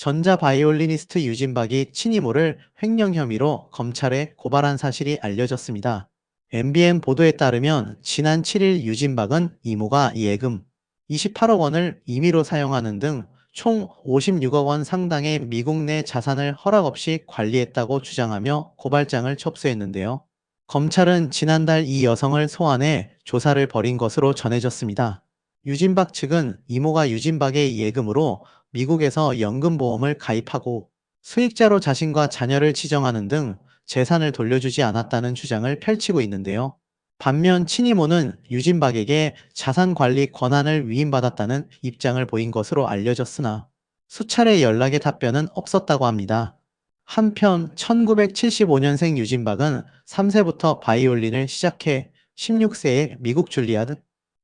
전자바이올리니스트 유진박이 친이모를 횡령 혐의로 검찰에 고발한 사실이 알려졌습니다. MBN 보도에 따르면 지난 7일 유진박은 이모가 예금 28억 원을 임의로 사용하는 등 총 56억 원 상당의 미국 내 자산을 허락 없이 관리했다고 주장하며 고발장을 접수했는데요. 검찰은 지난달 이 여성을 소환해 조사를 벌인 것으로 전해졌습니다. 유진박 측은 이모가 유진박의 예금으로 미국에서 연금보험을 가입하고 수익자로 자신과 자녀를 지정하는 등 재산을 돌려주지 않았다는 주장을 펼치고 있는데요. 반면 친이모는 유진박에게 자산관리 권한을 위임받았다는 입장을 보인 것으로 알려졌으나 수차례 연락의 답변은 없었다고 합니다. 한편 1975년생 유진박은 3세부터 바이올린을 시작해 16세에 미국 줄리아드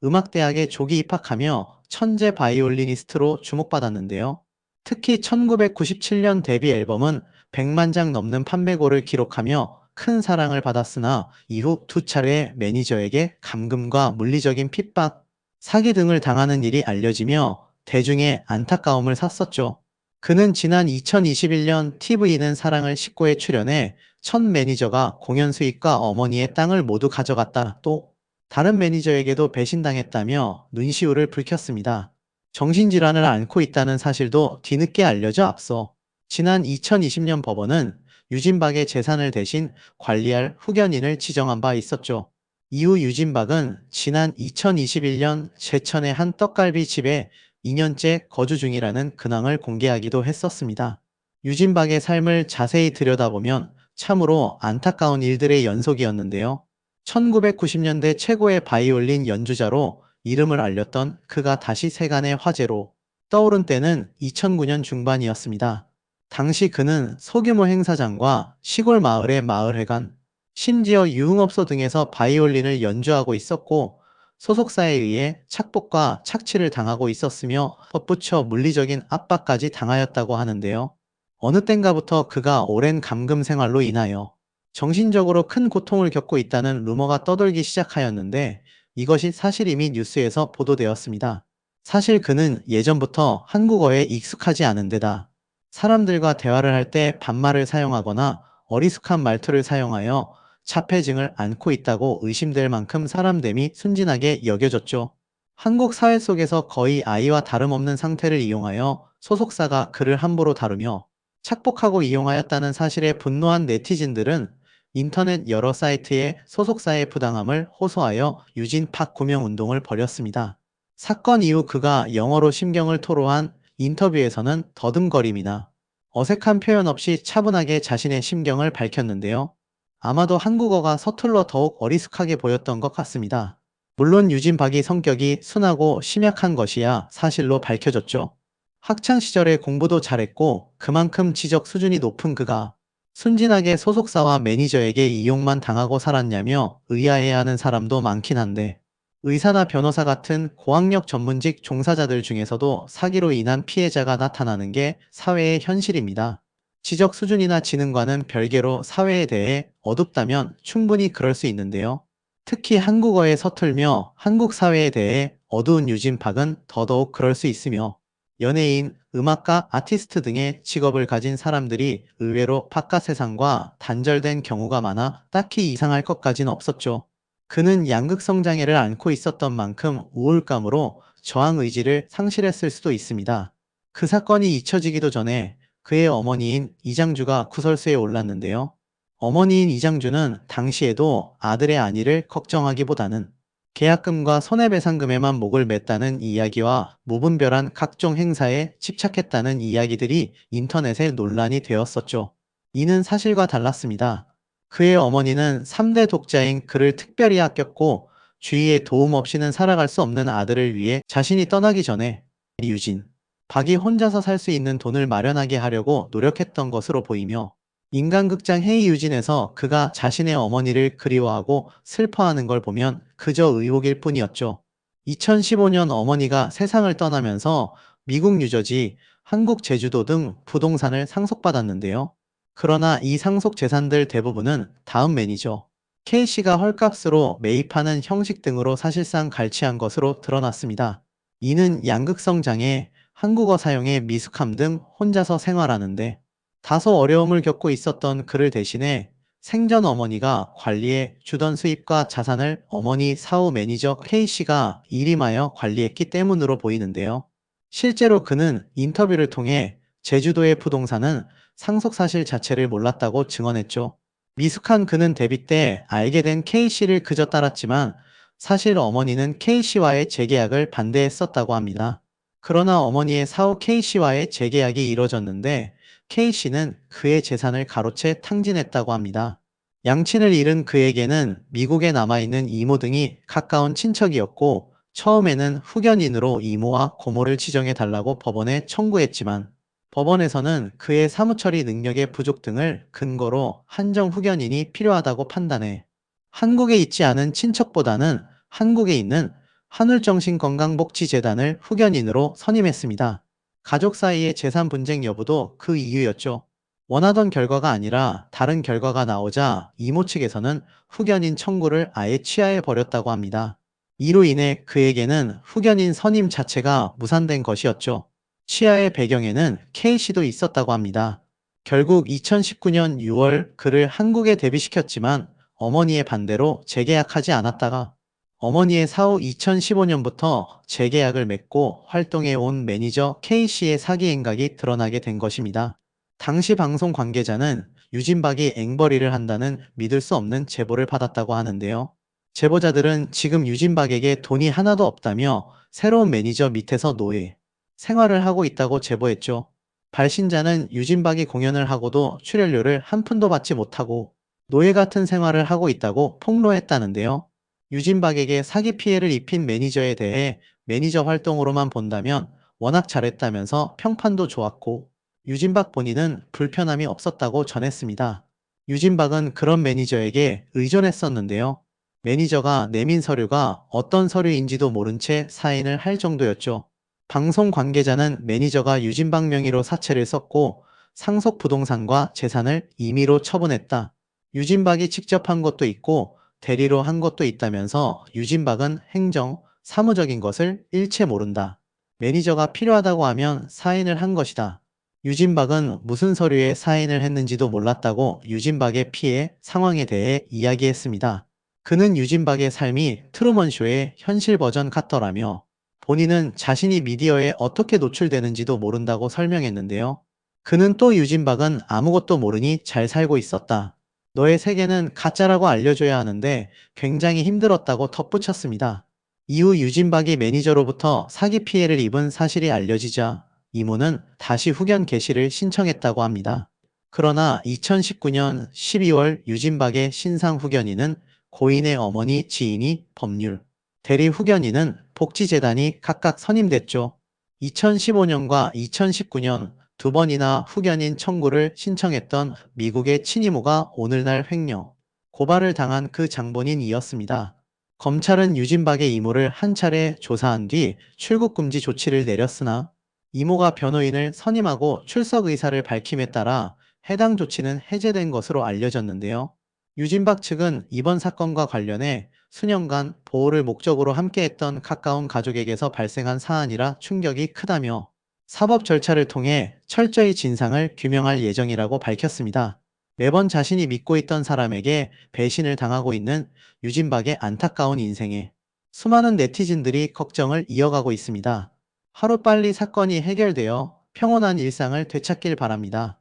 음악대학에 조기 입학하며 천재 바이올리니스트로 주목받았는데요. 특히 1997년 데뷔 앨범은 100만 장 넘는 판매고를 기록하며 큰 사랑을 받았으나 이후 두 차례 매니저에게 감금과 물리적인 핍박, 사기 등을 당하는 일이 알려지며 대중의 안타까움을 샀었죠. 그는 지난 2021년 TV는 사랑을 19에 출연해 첫 매니저가 공연 수익과 어머니의 땅을 모두 가져갔다. 또 다른 매니저에게도 배신당했다며 눈시울을 붉혔습니다. 정신질환을 앓고 있다는 사실도 뒤늦게 알려져 앞서 지난 2020년 법원은 유진박의 재산을 대신 관리할 후견인을 지정한 바 있었죠. 이후 유진박은 지난 2021년 제천의 한 떡갈비 집에 2년째 거주 중이라는 근황을 공개하기도 했었습니다. 유진박의 삶을 자세히 들여다보면 참으로 안타까운 일들의 연속이었는데요. 1990년대 최고의 바이올린 연주자로 이름을 알렸던 그가 다시 세간의 화제로 떠오른 때는 2009년 중반이었습니다. 당시 그는 소규모 행사장과 시골 마을의 마을회관, 심지어 유흥업소 등에서 바이올린을 연주하고 있었고 소속사에 의해 착복과 착취를 당하고 있었으며 덧붙여 물리적인 압박까지 당하였다고 하는데요. 어느 땐가부터 그가 오랜 감금 생활로 인하여 정신적으로 큰 고통을 겪고 있다는 루머가 떠돌기 시작하였는데 이것이 사실임이 뉴스에서 보도되었습니다. 사실 그는 예전부터 한국어에 익숙하지 않은 데다 사람들과 대화를 할 때 반말을 사용하거나 어리숙한 말투를 사용하여 자폐증을 앓고 있다고 의심될 만큼 사람됨이 순진하게 여겨졌죠. 한국 사회 속에서 거의 아이와 다름없는 상태를 이용하여 소속사가 그를 함부로 다루며 착복하고 이용하였다는 사실에 분노한 네티즌들은 인터넷 여러 사이트에 소속사의 부당함을 호소하여 유진박 구명 운동을 벌였습니다. 사건 이후 그가 영어로 심경을 토로한 인터뷰에서는 더듬거림이나 어색한 표현 없이 차분하게 자신의 심경을 밝혔는데요. 아마도 한국어가 서툴러 더욱 어리숙하게 보였던 것 같습니다. 물론 유진박이 성격이 순하고 심약한 것이야 사실로 밝혀졌죠. 학창시절에 공부도 잘했고 그만큼 지적 수준이 높은 그가 순진하게 소속사와 매니저에게 이용만 당하고 살았냐며 의아해하는 사람도 많긴 한데 의사나 변호사 같은 고학력 전문직 종사자들 중에서도 사기로 인한 피해자가 나타나는 게 사회의 현실입니다. 지적 수준이나 지능과는 별개로 사회에 대해 어둡다면 충분히 그럴 수 있는데요. 특히 한국어에 서툴며 한국 사회에 대해 어두운 유진박은 더더욱 그럴 수 있으며 연예인, 음악가, 아티스트 등의 직업을 가진 사람들이 의외로 바깥 세상과 단절된 경우가 많아 딱히 이상할 것까지는 없었죠. 그는 양극성장애를 앓고 있었던 만큼 우울감으로 저항 의지를 상실했을 수도 있습니다. 그 사건이 잊혀지기도 전에 그의 어머니인 이장주가 구설수에 올랐는데요. 어머니인 이장주는 당시에도 아들의 안위를 걱정하기보다는 계약금과 손해배상금에만 목을 맸다는 이야기와 무분별한 각종 행사에 집착했다는 이야기들이 인터넷에 논란이 되었었죠. 이는 사실과 달랐습니다. 그의 어머니는 3대 독자인 그를 특별히 아꼈고 주위의 도움 없이는 살아갈 수 없는 아들을 위해 자신이 떠나기 전에 유진, 박이 혼자서 살 수 있는 돈을 마련하게 하려고 노력했던 것으로 보이며 인간극장 헤이 유진에서 그가 자신의 어머니를 그리워하고 슬퍼하는 걸 보면 그저 의혹일 뿐이었죠. 2015년 어머니가 세상을 떠나면서 미국 뉴저지, 한국 제주도 등 부동산을 상속받았는데요. 그러나 이 상속 재산들 대부분은 다음 매니저 K씨가 헐값으로 매입하는 형식 등으로 사실상 갈취한 것으로 드러났습니다. 이는 양극성 장애, 한국어 사용에 미숙함 등 혼자서 생활하는데 다소 어려움을 겪고 있었던 그를 대신해 생전 어머니가 관리해 주던 수입과 자산을 어머니 사후 매니저 K씨가 일임하여 관리했기 때문으로 보이는데요. 실제로 그는 인터뷰를 통해 제주도의 부동산은 상속 사실 자체를 몰랐다고 증언했죠. 미숙한 그는 데뷔 때 알게 된 K씨를 그저 따랐지만 사실 어머니는 K씨와의 재계약을 반대했었다고 합니다. 그러나 어머니의 사후 K씨와의 재계약이 이뤄졌는데 K씨는 그의 재산을 가로채 탕진했다고 합니다. 양친을 잃은 그에게는 미국에 남아있는 이모 등이 가까운 친척이었고 처음에는 후견인으로 이모와 고모를 지정해 달라고 법원에 청구했지만 법원에서는 그의 사무처리 능력의 부족 등을 근거로 한정 후견인이 필요하다고 판단해 한국에 있지 않은 친척보다는 한국에 있는 한울정신건강복지재단을 후견인으로 선임했습니다. 가족 사이의 재산 분쟁 여부도 그 이유였죠. 원하던 결과가 아니라 다른 결과가 나오자 이모 측에서는 후견인 청구를 아예 취하해 버렸다고 합니다. 이로 인해 그에게는 후견인 선임 자체가 무산된 것이었죠. 취하의 배경에는 K씨도 있었다고 합니다. 결국 2019년 6월 그를 한국에 데뷔시켰지만 어머니의 반대로 재계약하지 않았다가 어머니의 사후 2015년부터 재계약을 맺고 활동해 온 매니저 K씨의 사기 행각이 드러나게 된 것입니다. 당시 방송 관계자는 유진박이 앵벌이를 한다는 믿을 수 없는 제보를 받았다고 하는데요. 제보자들은 지금 유진박에게 돈이 하나도 없다며 새로운 매니저 밑에서 노예 생활을 하고 있다고 제보했죠. 발신자는 유진박이 공연을 하고도 출연료를 한 푼도 받지 못하고 노예 같은 생활을 하고 있다고 폭로했다는데요. 유진박에게 사기 피해를 입힌 매니저에 대해 매니저 활동으로만 본다면 워낙 잘했다면서 평판도 좋았고 유진박 본인은 불편함이 없었다고 전했습니다. 유진박은 그런 매니저에게 의존했었는데요. 매니저가 내민 서류가 어떤 서류인지도 모른 채 사인을 할 정도였죠. 방송 관계자는 매니저가 유진박 명의로 사채를 썼고 상속 부동산과 재산을 임의로 처분했다. 유진박이 직접 한 것도 있고 대리로 한 것도 있다면서 유진박은 행정, 사무적인 것을 일체 모른다. 매니저가 필요하다고 하면 사인을 한 것이다. 유진박은 무슨 서류에 사인을 했는지도 몰랐다고 유진박의 피해 상황에 대해 이야기했습니다. 그는 유진박의 삶이 트루먼쇼의 현실 버전 같더라며 본인은 자신이 미디어에 어떻게 노출되는지도 모른다고 설명했는데요. 그는 또 유진박은 아무것도 모르니 잘 살고 있었다. 너의 세계는 가짜라고 알려줘야 하는데 굉장히 힘들었다고 덧붙였습니다. 이후 유진박이 매니저로부터 사기 피해를 입은 사실이 알려지자 이모는 다시 후견 개시를 신청했다고 합니다. 그러나 2019년 12월 유진박의 신상 후견인은 고인의 어머니, 지인이, 법률, 대리 후견인은 복지재단이 각각 선임됐죠. 2015년과 2019년 두 번이나 후견인 청구를 신청했던 미국의 친이모가 오늘날 횡령, 고발을 당한 그 장본인이었습니다. 검찰은 유진박의 이모를 한 차례 조사한 뒤 출국 금지 조치를 내렸으나 이모가 변호인을 선임하고 출석 의사를 밝힘에 따라 해당 조치는 해제된 것으로 알려졌는데요. 유진박 측은 이번 사건과 관련해 수년간 보호를 목적으로 함께했던 가까운 가족에게서 발생한 사안이라 충격이 크다며 사법 절차를 통해 철저히 진상을 규명할 예정이라고 밝혔습니다. 매번 자신이 믿고 있던 사람에게 배신을 당하고 있는 유진박의 안타까운 인생에 수많은 네티즌들이 걱정을 이어가고 있습니다. 하루빨리 사건이 해결되어 평온한 일상을 되찾길 바랍니다.